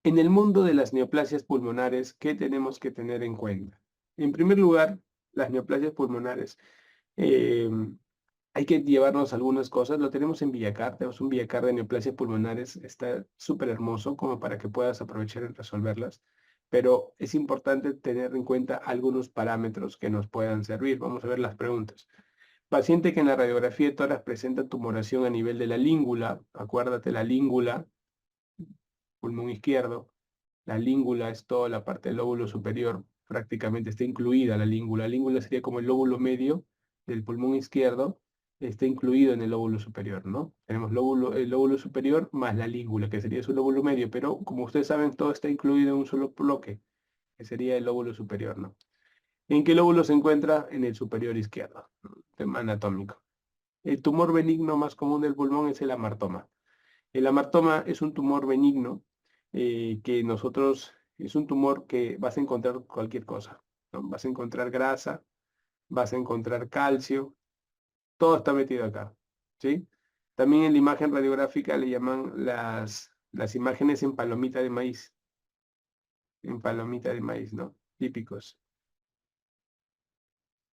En el mundo de las neoplasias pulmonares, ¿qué tenemos que tener en cuenta? En primer lugar, las neoplasias pulmonares. eh, Hay que llevarnos algunas cosas. Lo tenemos en Villacar, tenemos un Villacar de neoplasias pulmonares. Está súper hermoso como para que puedas aprovechar en resolverlas. Pero es importante tener en cuenta algunos parámetros que nos puedan servir. Vamos a ver las preguntas. Paciente que en la radiografía de tórax presenta tumoración a nivel de la língula. Acuérdate, la língula, pulmón izquierdo. La língula es toda la parte del lóbulo superior, prácticamente está incluida la língula. La língula sería como el lóbulo medio del pulmón izquierdo, está incluido en el lóbulo superior, ¿no? Tenemos el lóbulo superior más la língula, que sería su lóbulo medio, pero como ustedes saben, todo está incluido en un solo bloque, que sería el lóbulo superior, ¿no? ¿En qué lóbulo se encuentra? En el superior izquierdo, ¿no? Tema anatómico. El tumor benigno más común del pulmón es el amartoma. El amartoma es un tumor benigno que es un tumor que vas a encontrar cualquier cosa, ¿no? Vas a encontrar grasa, vas a encontrar calcio, todo está metido acá, ¿sí? También en la imagen radiográfica le llaman las imágenes en palomita de maíz, ¿no? Típicos,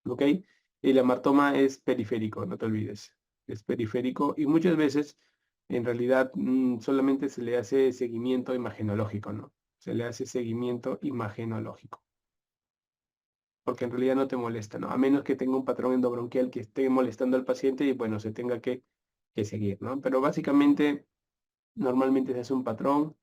¿ok? El amartoma es periférico, no te olvides, es periférico y muchas veces en realidad solamente se le hace seguimiento imagenológico, ¿no? Se le hace seguimiento imagenológico, porque en realidad no te molesta, ¿no? A menos que tenga un patrón endobronquial que esté molestando al paciente y bueno, se tenga que seguir, ¿no? Pero básicamente, normalmente se hace un patrón,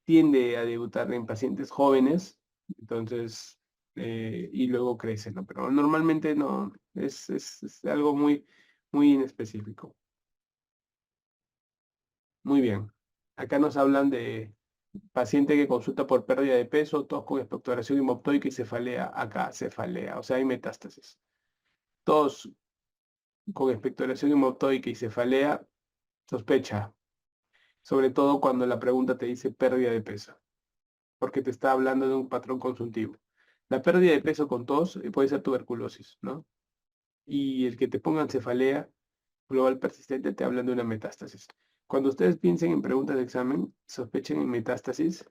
tiende a debutar en pacientes jóvenes, entonces, y luego crece, ¿no? Pero normalmente no, es algo muy inespecífico. Muy bien. Acá nos hablan de paciente que consulta por pérdida de peso, tos con expectoración hemoptóica y cefalea. Acá, cefalea, o sea, hay metástasis. Tos con expectoración hemoptóica y cefalea, sospecha, sobre todo cuando la pregunta te dice pérdida de peso, porque te está hablando de un patrón consultivo. La pérdida de peso con tos puede ser tuberculosis, ¿no? Y el que te pongan cefalea global persistente te hablan de una metástasis. Cuando ustedes piensen en preguntas de examen, sospechen en metástasis,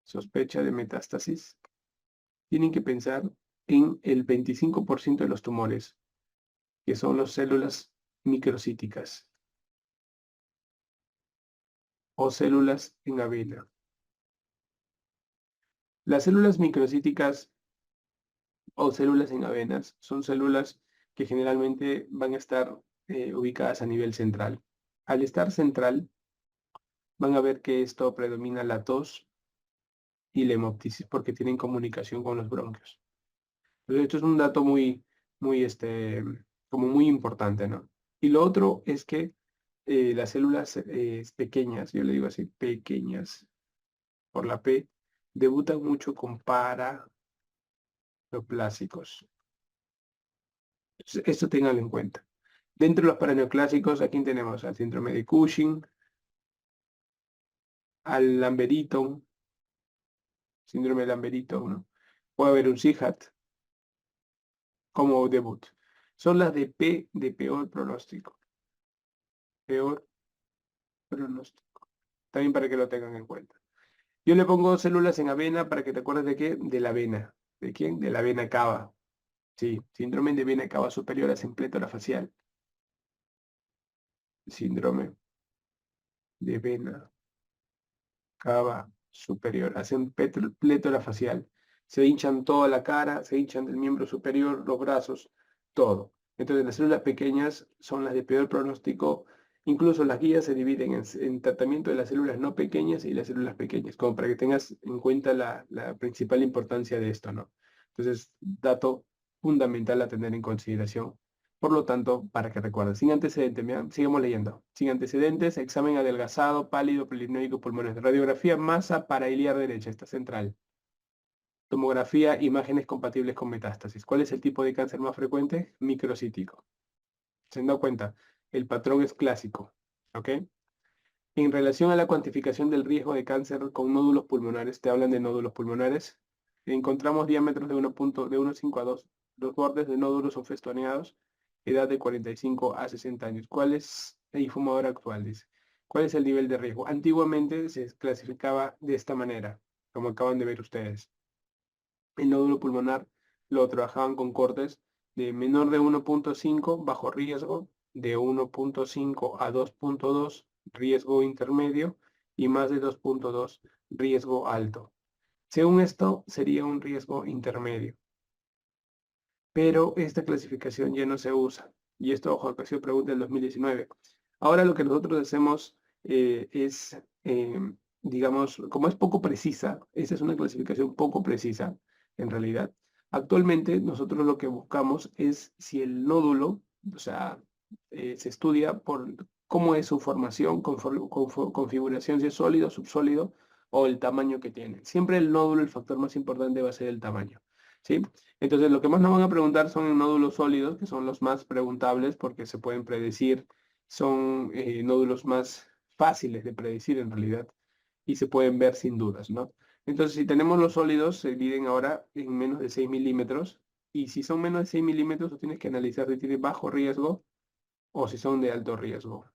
sospecha de metástasis, tienen que pensar en el 25% de los tumores, que son las células microcíticas o células en avena. Las células microcíticas o células en avenas son células que generalmente van a estar ubicadas a nivel central. Al estar central, van a ver que esto predomina la tos y la hemoptisis porque tienen comunicación con los bronquios. Entonces, esto es un dato como muy importante, ¿no? Y lo otro es que las células pequeñas, yo le digo así, pequeñas, por la P, debutan mucho con paraneoplásicos. Esto ténganlo en cuenta. Dentro de los paraneoclásicos, aquí tenemos al síndrome de Cushing, al Lamberito, síndrome de Lamberito, ¿no? Puede haber un SIHAT como debut. Son las de P de peor pronóstico. Peor pronóstico. También para que lo tengan en cuenta. Yo le pongo células en avena para que te acuerdes de qué, de la avena. ¿De quién? De la vena cava. Sí, síndrome de vena cava superior a facial. Síndrome de vena cava superior. Hacen plétora facial. Se hinchan toda la cara, se hinchan del miembro superior, los brazos, todo. Entonces las células pequeñas son las de peor pronóstico. Incluso las guías se dividen en tratamiento de las células no pequeñas y las células pequeñas, como para que tengas en cuenta la principal importancia de esto, ¿no? Entonces, dato fundamental a tener en consideración. Por lo tanto, para que recuerden, sin antecedentes, mira, sigamos leyendo. Sin antecedentes, examen adelgazado, pálido, polipnoico, pulmones. Radiografía, masa para iliar derecha, está central. Tomografía, imágenes compatibles con metástasis. ¿Cuál es el tipo de cáncer más frecuente? Microcítico. Se han dado cuenta, el patrón es clásico, ¿ok? En relación a la cuantificación del riesgo de cáncer con nódulos pulmonares, te hablan de nódulos pulmonares. Encontramos diámetros de 1,5 a 2. Los bordes de nódulos son festoneados. Edad de 45 a 60 años. ¿Cuál es el fumador actual? Dice. ¿Cuál es el nivel de riesgo? Antiguamente se clasificaba de esta manera, como acaban de ver ustedes. El nódulo pulmonar lo trabajaban con cortes de menor de 1.5, bajo riesgo, de 1.5 a 2.2, riesgo intermedio, y más de 2.2, riesgo alto. Según esto, sería un riesgo intermedio. Pero esta clasificación ya no se usa. Y esto, ojo, que ha sido pregunta del 2019. Ahora lo que nosotros hacemos es, digamos, como es poco precisa, esta es una clasificación poco precisa, en realidad. Actualmente nosotros lo que buscamos es si el nódulo, o sea, se estudia por cómo es su formación, configuración, si es sólido, subsólido, o el tamaño que tiene. Siempre el nódulo, el factor más importante va a ser el tamaño, ¿sí? Entonces, lo que más nos van a preguntar son en nódulos sólidos, que son los más preguntables porque se pueden predecir, son nódulos más fáciles de predecir en realidad y se pueden ver sin dudas, ¿no? Entonces, si tenemos los sólidos, se dividen ahora en menos de 6 milímetros y si son menos de 6 milímetros, tú tienes que analizar si tiene bajo riesgo o si son de alto riesgo.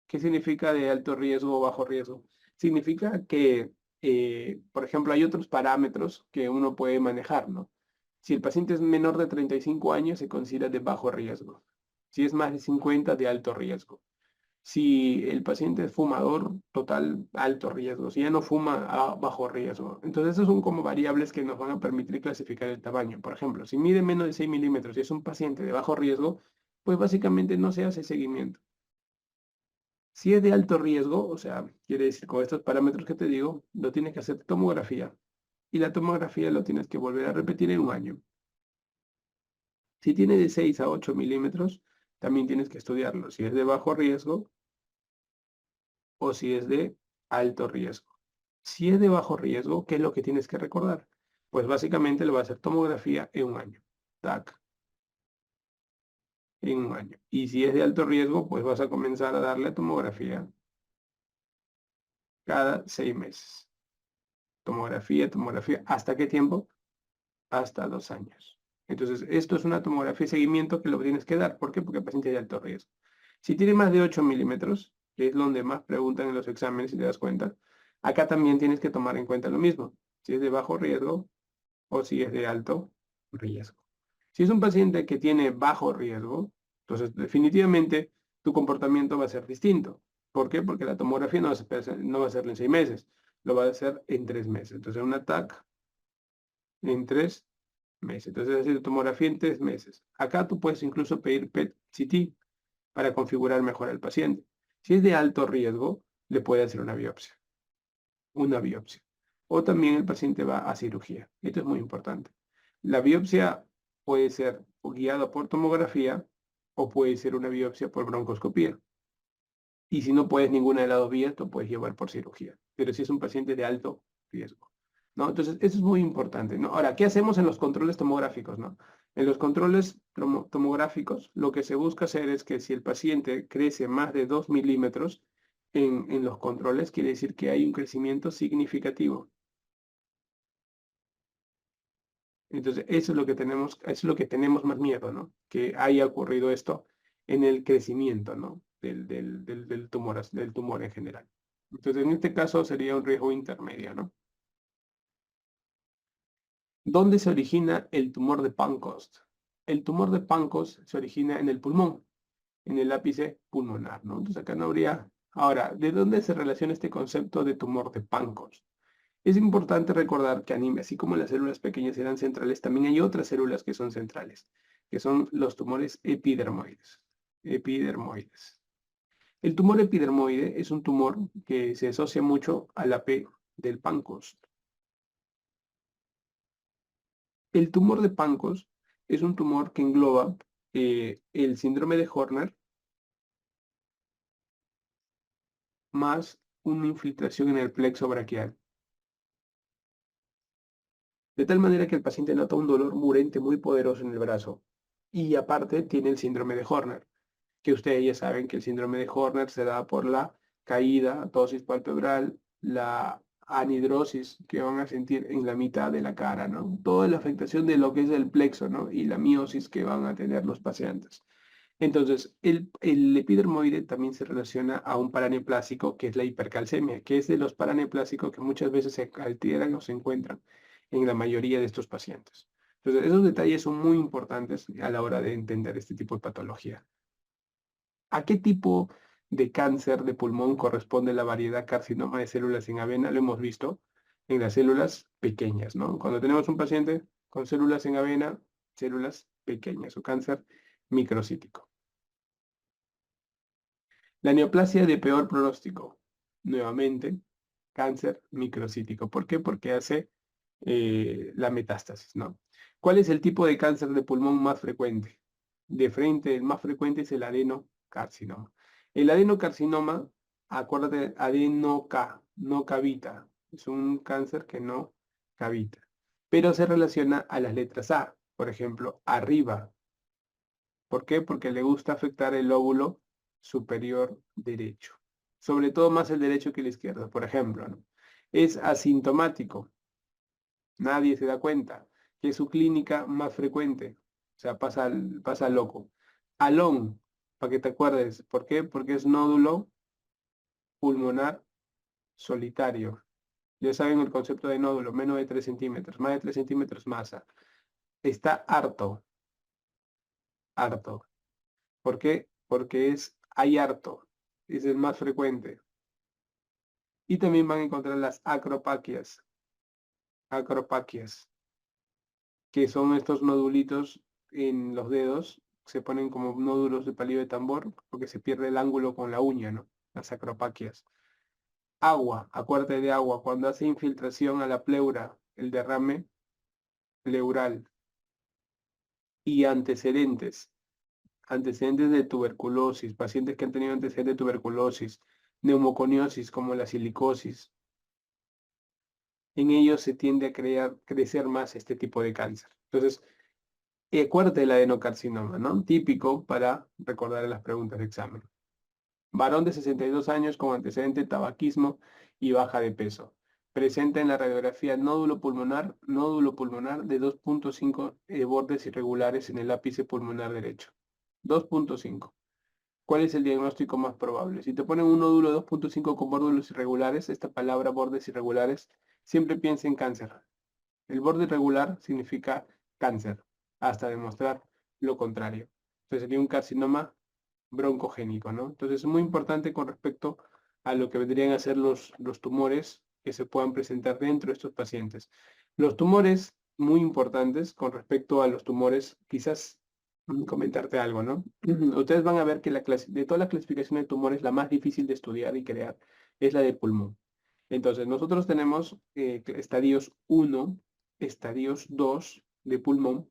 ¿Qué significa de alto riesgo o bajo riesgo? Significa que, por ejemplo, hay otros parámetros que uno puede manejar, ¿no? Si el paciente es menor de 35 años, se considera de bajo riesgo. Si es más de 50, de alto riesgo. Si el paciente es fumador, total, alto riesgo. Si ya no fuma, bajo riesgo. Entonces, esos son como variables que nos van a permitir clasificar el tamaño. Por ejemplo, si mide menos de 6 milímetros y es un paciente de bajo riesgo, pues básicamente no se hace seguimiento. Si es de alto riesgo, o sea, quiere decir con estos parámetros que te digo, lo tienes que hacer tomografía. Y la tomografía lo tienes que volver a repetir en un año. Si tiene de 6 a 8 milímetros, también tienes que estudiarlo. Si es de bajo riesgo o si es de alto riesgo. Si es de bajo riesgo, ¿qué es lo que tienes que recordar? Pues básicamente le va a hacer tomografía en un año. TAC, en un año. Y si es de alto riesgo, pues vas a comenzar a darle tomografía cada 6 meses. Tomografía, tomografía. ¿Hasta qué tiempo? Hasta 2 años. Entonces, esto es una tomografía de seguimiento que lo tienes que dar. ¿Por qué? Porque el paciente es de alto riesgo. Si tiene más de 8 milímetros, que es donde más preguntan en los exámenes, si te das cuenta, acá también tienes que tomar en cuenta lo mismo. Si es de bajo riesgo o si es de alto riesgo. Si es un paciente que tiene bajo riesgo, entonces definitivamente tu comportamiento va a ser distinto. ¿Por qué? Porque la tomografía no va a hacerla en 6 meses, lo va a hacer en 3 meses. Entonces, un TAC en 3 meses. Entonces, es decir, tomografía en 3 meses. Acá tú puedes incluso pedir PET-CT para configurar mejor al paciente. Si es de alto riesgo, le puede hacer una biopsia. Una biopsia. O también el paciente va a cirugía. Esto es muy importante. La biopsia puede ser guiada por tomografía o puede ser una biopsia por broncoscopía. Y si no puedes ninguna de las dos vías, lo puedes llevar por cirugía. Pero si es un paciente de alto riesgo, ¿no? Entonces, eso es muy importante, ¿no? Ahora, ¿qué hacemos en los controles tomográficos, no? En los controles tomográficos, lo que se busca hacer es que si el paciente crece más de 2 milímetros en los controles, quiere decir que hay un crecimiento significativo. Entonces, eso es lo que tenemos más miedo, ¿no? Que haya ocurrido esto en el crecimiento, ¿no? Del tumor en general. Entonces, en este caso sería un riesgo intermedio, ¿no? ¿Dónde se origina el tumor de Pancoast? El tumor de Pancoast se origina en el pulmón, en el ápice pulmonar, ¿no? Entonces, acá no habría... Ahora, ¿de dónde se relaciona este concepto de tumor de Pancoast? Es importante recordar que anemia, así como las células pequeñas eran centrales, también hay otras células que son centrales, que son los tumores epidermoides. Epidermoides. El tumor epidermoide es un tumor que se asocia mucho a la P del Pancoast. El tumor de Pancoast es un tumor que engloba el síndrome de Horner más una infiltración en el plexo braquial. De tal manera que el paciente nota un dolor murente muy poderoso en el brazo. Y aparte tiene el síndrome de Horner, que ustedes ya saben que el síndrome de Horner se da por la caída, tosis palpebral, la anhidrosis que van a sentir en la mitad de la cara, ¿no? Toda la afectación de lo que es el plexo, ¿no? Y la miosis que van a tener los pacientes. Entonces, el epidermoide también se relaciona a un paraneoplásico, que es la hipercalcemia, que es de los paraneoplásicos que muchas veces se alteran o se encuentran en la mayoría de estos pacientes. Entonces, esos detalles son muy importantes a la hora de entender este tipo de patología. ¿A qué tipo de cáncer de pulmón corresponde la variedad carcinoma de células en avena? Lo hemos visto en las células pequeñas, ¿no? Cuando tenemos un paciente con células en avena, células pequeñas o cáncer microcítico. La neoplasia de peor pronóstico, nuevamente, cáncer microcítico. ¿Por qué? Porque hace la metástasis, ¿no? ¿Cuál es el tipo de cáncer de pulmón más frecuente? De frente, el más frecuente es el adenocarcinoma. El adenocarcinoma, acuérdate, no cavita. Es un cáncer que no cavita. Pero se relaciona a las letras A. Por ejemplo, arriba. ¿Por qué? Porque le gusta afectar el lóbulo superior derecho. Sobre todo más el derecho que el izquierdo, por ejemplo, ¿no? Es asintomático. Nadie se da cuenta que es su clínica más frecuente. O sea, pasa loco. Alón, para que te acuerdes. ¿Por qué? Porque es nódulo pulmonar solitario. Ya saben el concepto de nódulo, menos de 3 centímetros, más de 3 centímetros masa. Está harto. ¿Por qué? Porque hay harto. Es el más frecuente. Y también van a encontrar las acropaquias, que son estos nodulitos en los dedos, se ponen como nódulos de palillo de tambor, porque se pierde el ángulo con la uña, ¿no? Las acropaquias. Agua, acuérdate de agua, cuando hace infiltración a la pleura, el derrame pleural. Y antecedentes de tuberculosis, pacientes que han tenido antecedentes de tuberculosis, neumoconiosis como la silicosis. En ellos se tiende a crecer más este tipo de cáncer. Entonces, acuérdate del adenocarcinoma, ¿no? Típico para recordar las preguntas de examen. Varón de 62 años con antecedente de tabaquismo y baja de peso. Presenta en la radiografía nódulo pulmonar de 2.5 bordes irregulares en el ápice pulmonar derecho. 2.5. ¿Cuál es el diagnóstico más probable? Si te ponen un nódulo 2.5 con bordes irregulares, esta palabra bordes irregulares, siempre piensa en cáncer. El borde irregular significa cáncer, hasta demostrar lo contrario. Entonces sería un carcinoma broncogénico, ¿no? Entonces es muy importante con respecto a lo que vendrían a ser los tumores que se puedan presentar dentro de estos pacientes. Los tumores, muy importantes con respecto a los tumores, quizás comentarte algo, ¿no? Ustedes van a ver que de toda la clasificación de tumores, la más difícil de estudiar y crear es la de pulmón. Entonces, nosotros tenemos estadios 1, estadios 2 de pulmón.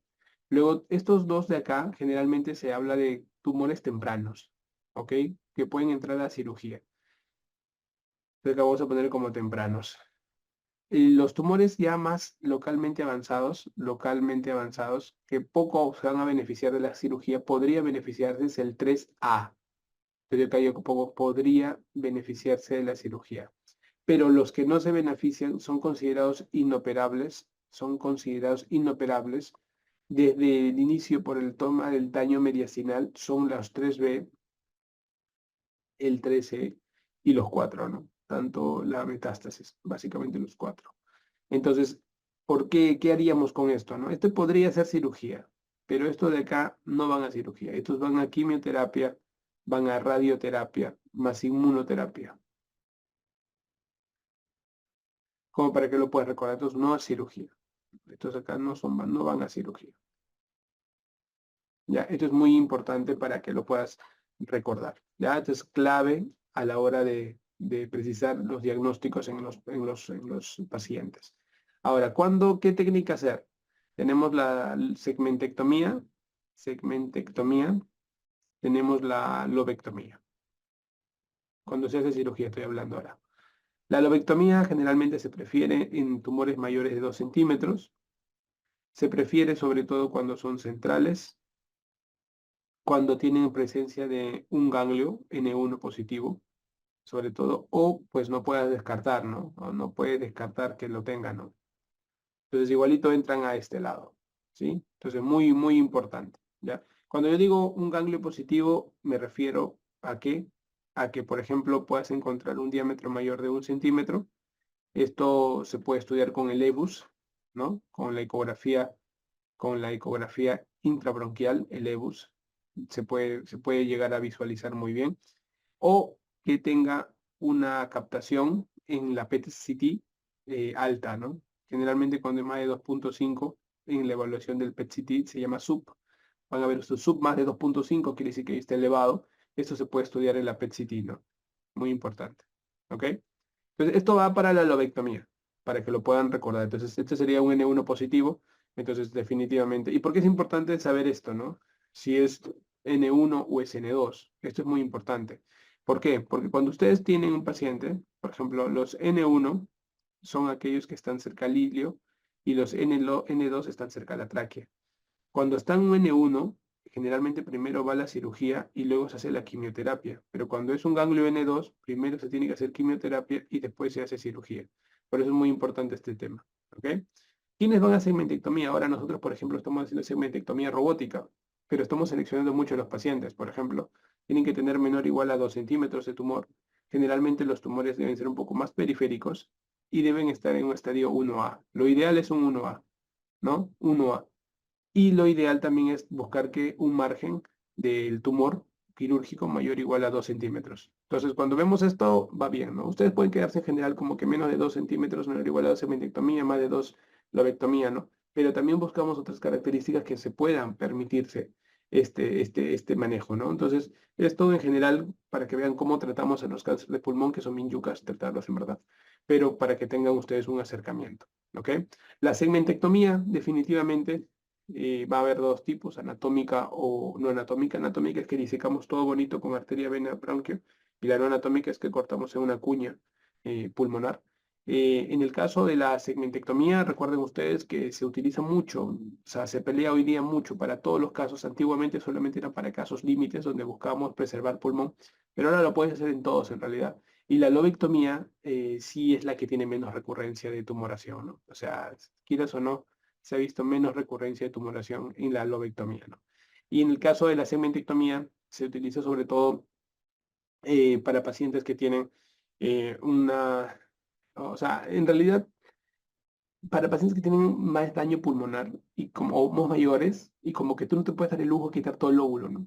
Luego, estos dos de acá, generalmente se habla de tumores tempranos, ¿ok? Que pueden entrar a cirugía. Entonces, la vamos a poner como tempranos. Los tumores ya más localmente avanzados, que poco se van a beneficiar de la cirugía, podría beneficiarse es el 3A. Entonces, acá yo poco podría beneficiarse de la cirugía. Pero los que no se benefician son considerados inoperables desde el inicio por el toma del daño mediastinal, son los 3B, el 13 y los 4, ¿no? Tanto la metástasis, básicamente los 4. Entonces, ¿por qué? ¿Qué haríamos con esto, no? Este podría ser cirugía, pero estos de acá no van a cirugía. Estos van a quimioterapia, van a radioterapia, más inmunoterapia. Como para que lo puedas recordar. Entonces, no a cirugía. Estos acá no van a cirugía. ¿Ya? Esto es muy importante para que lo puedas recordar. ¿Ya? Esto es clave a la hora de precisar los diagnósticos en los pacientes. Ahora, ¿qué técnica hacer? Tenemos la segmentectomía, tenemos la lobectomía. Cuando se hace cirugía, estoy hablando ahora. La lobectomía generalmente se prefiere en tumores mayores de 2 centímetros. Se prefiere sobre todo cuando son centrales, cuando tienen presencia de un ganglio N1 positivo, sobre todo, o pues no puedas descartar, ¿no? O no puedes descartar que lo tengan, ¿no? Entonces igualito entran a este lado, ¿sí? Entonces muy, muy importante, ¿ya? Cuando yo digo un ganglio positivo, me refiero a que, por ejemplo, puedas encontrar un diámetro mayor de 1 centímetro. Esto se puede estudiar con el EBUS, ¿no? Con la ecografía intrabronquial, el EBUS, se puede llegar a visualizar muy bien. O que tenga una captación en la PET-CT alta, ¿no? Generalmente cuando es más de 2.5 en la evaluación del PET-CT se llama sub. Van a ver su sub más de 2.5, quiere decir que está elevado. Esto se puede estudiar en la PET-CT, ¿no? Muy importante. ¿Ok? Entonces, esto va para la lobectomía, para que lo puedan recordar. Entonces, este sería un N1 positivo. Entonces, definitivamente. ¿Y por qué es importante saber esto, no? Si es N1 o es N2. Esto es muy importante. ¿Por qué? Porque cuando ustedes tienen un paciente, por ejemplo, los N1 son aquellos que están cerca al ilio y los N2 están cerca a la tráquea. Cuando está en un N1, generalmente primero va la cirugía y luego se hace la quimioterapia. Pero cuando es un ganglio N2, primero se tiene que hacer quimioterapia y después se hace cirugía. Por eso es muy importante este tema. ¿Ok? ¿Quiénes van a segmentectomía? Ahora nosotros, por ejemplo, estamos haciendo segmentectomía robótica, pero estamos seleccionando mucho a los pacientes. Por ejemplo, tienen que tener menor o igual a 2 centímetros de tumor. Generalmente los tumores deben ser un poco más periféricos y deben estar en un estadio 1A. Lo ideal es un 1A, ¿no? 1A. Y lo ideal también es buscar que un margen del tumor quirúrgico mayor o igual a 2 centímetros. Entonces, cuando vemos esto, va bien, ¿no? Ustedes pueden quedarse en general como que menos de 2 centímetros, menor o igual a 2 segmentectomía, más de 2 lobectomía, ¿no? Pero también buscamos otras características que se puedan permitirse este manejo, ¿no? Entonces, es todo en general para que vean cómo tratamos a los cánceres de pulmón, que son bien yucas tratarlos en verdad, pero para que tengan ustedes un acercamiento, ¿ok? La segmentectomía, definitivamente, va a haber dos tipos, anatómica o no anatómica. Anatómica es que disecamos todo bonito con arteria, vena, bronquio, y la no anatómica es que cortamos en una cuña pulmonar. En el caso de la segmentectomía, recuerden ustedes que se utiliza mucho, o sea, se pelea hoy día mucho para todos los casos. Antiguamente solamente era para casos límites donde buscábamos preservar pulmón, pero ahora lo puedes hacer en todos en realidad. Y la lobectomía sí es la que tiene menos recurrencia de tumoración, ¿no? O sea, quieras o no, se ha visto menos recurrencia de tumoración en la lobectomía, ¿no? Y en el caso de la segmentectomía, se utiliza sobre todo para pacientes que tienen o sea, en realidad, para pacientes que tienen más daño pulmonar y como mayores, y como que tú no te puedes dar el lujo de quitar todo el lóbulo, ¿no?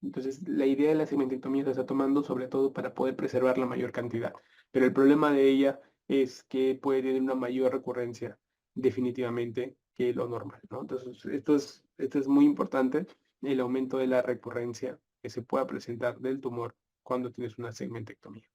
Entonces, la idea de la segmentectomía se está tomando sobre todo para poder preservar la mayor cantidad. Pero el problema de ella es que puede tener una mayor recurrencia definitivamente que lo normal, ¿no? Entonces, esto es muy importante, el aumento de la recurrencia que se pueda presentar del tumor cuando tienes una segmentectomía.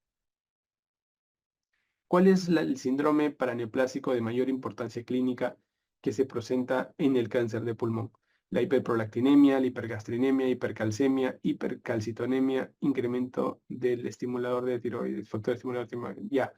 ¿Cuál es el síndrome paraneoplásico de mayor importancia clínica que se presenta en el cáncer de pulmón? La hiperprolactinemia, la hipergastrinemia, hipercalcemia, hipercalcitonemia, incremento del estimulador de tiroides, factor estimulador de tiroides. Ya,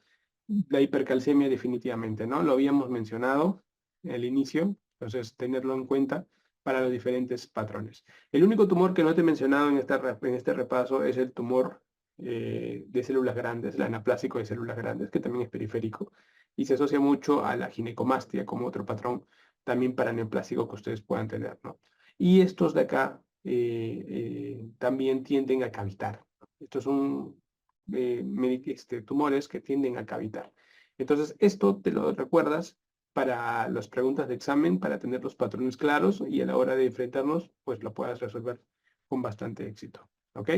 la hipercalcemia definitivamente, ¿no? Lo habíamos mencionado al inicio, entonces tenerlo en cuenta para los diferentes patrones. El único tumor que no te he mencionado en este repaso es el tumor de células grandes, el anaplásico de células grandes, que también es periférico, y se asocia mucho a la ginecomastia como otro patrón también para neoplásico que ustedes puedan tener, ¿no? Y estos de acá también tienden a cavitar. Estos son tumores que tienden a cavitar. Entonces, esto te lo recuerdas para las preguntas de examen, para tener los patrones claros y a la hora de enfrentarnos, pues lo puedas resolver con bastante éxito. ¿Ok?